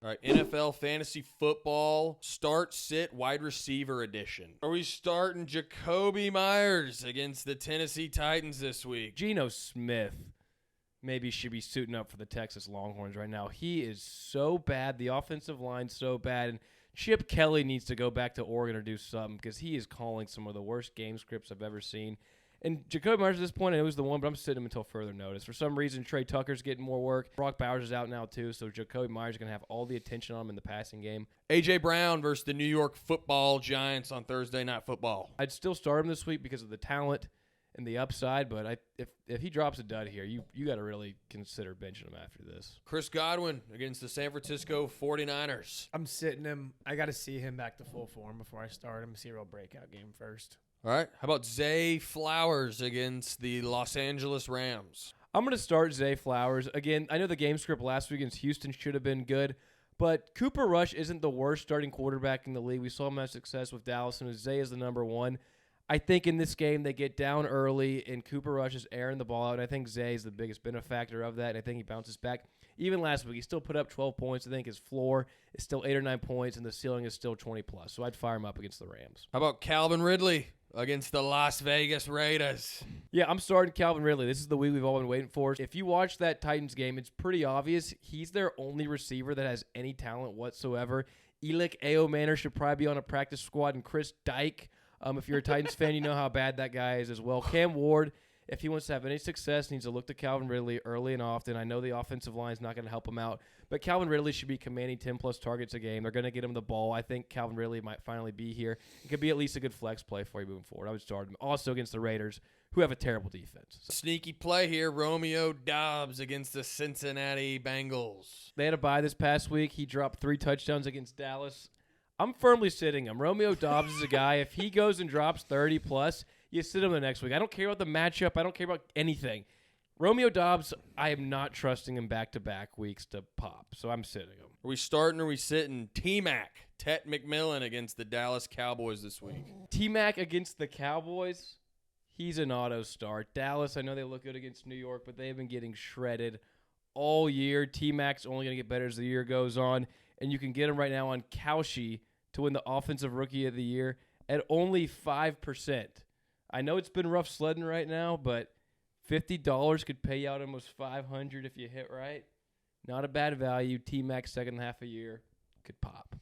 All right, NFL Fantasy Football Start Sit Wide Receiver Edition. Are we starting Jacoby Myers against the Tennessee Titans this week? Geno Smith maybe should be suiting up for the Texas Longhorns right now. He is so bad. The offensive line's so bad. And Chip Kelly needs to go back to Oregon or do something because he is calling some of the worst game scripts I've ever seen. And Jacoby Myers at this point, I know he's the one, but I'm sitting him until further notice. For some reason, Trey Tucker's getting more work. Brock Bowers is out now, too, so Jacoby Myers is going to have all the attention on him in the passing game. A.J. Brown versus the New York Football Giants on Thursday Night Football. I'd still start him this week because of the talent and the upside, but if he drops a dud here, you got to really consider benching him after this. Chris Godwin against the San Francisco 49ers. I'm sitting him. I got to see him back to full form before I start him. See a real breakout game first. All right. How about Zay Flowers against the Los Angeles Rams? I'm going to start Zay Flowers. Again, I know the game script last week against Houston should have been good, but Cooper Rush isn't the worst starting quarterback in the league. We saw him have success with Dallas, and Zay is the number one. I think in this game they get down early, and Cooper Rush is airing the ball out, and I think Zay is the biggest benefactor of that, and I think he bounces back. Even last week, he still put up 12 points. I think his floor is still 8 or 9 points, and the ceiling is still 20+. So I'd fire him up against the Rams. How about Calvin Ridley against the Las Vegas Raiders? Yeah, I'm starting Calvin Ridley. This is the week we've all been waiting for. If you watch that Titans game, it's pretty obvious he's their only receiver that has any talent whatsoever. Elick Aomanor should probably be on a practice squad, and Chris Dyke, if you're a Titans fan, you know how bad that guy is as well. Cam Ward, if he wants to have any success, needs to look to Calvin Ridley early and often. I know the offensive line is not going to help him out, but Calvin Ridley should be commanding 10-plus targets a game. They're going to get him the ball. I think Calvin Ridley might finally be here. It could be at least a good flex play for you moving forward. I would start him. Also against the Raiders, who have a terrible defense. Sneaky play here, Romeo Doubs against the Cincinnati Bengals. They had a bye this past week. He dropped 3 touchdowns against Dallas. I'm firmly sitting him. Romeo Doubs is a guy, if he goes and drops 30+, you sit him the next week. I don't care about the matchup. I don't care about anything. Romeo Doubs, I am not trusting him back-to-back weeks to pop, so I'm sitting him. Are we starting or are we sitting T-Mac, Tet McMillan against the Dallas Cowboys this week? T-Mac against the Cowboys, he's an auto start. Dallas, I know they look good against New York, but they've been getting shredded all year. T-Mac's only going to get better as the year goes on, and you can get him right now on Kalshi to win the Offensive Rookie of the Year at only 5%. I know it's been rough sledding right now, but $50 could pay you out almost $500 if you hit right. Not a bad value. T-Mac second half a year could pop.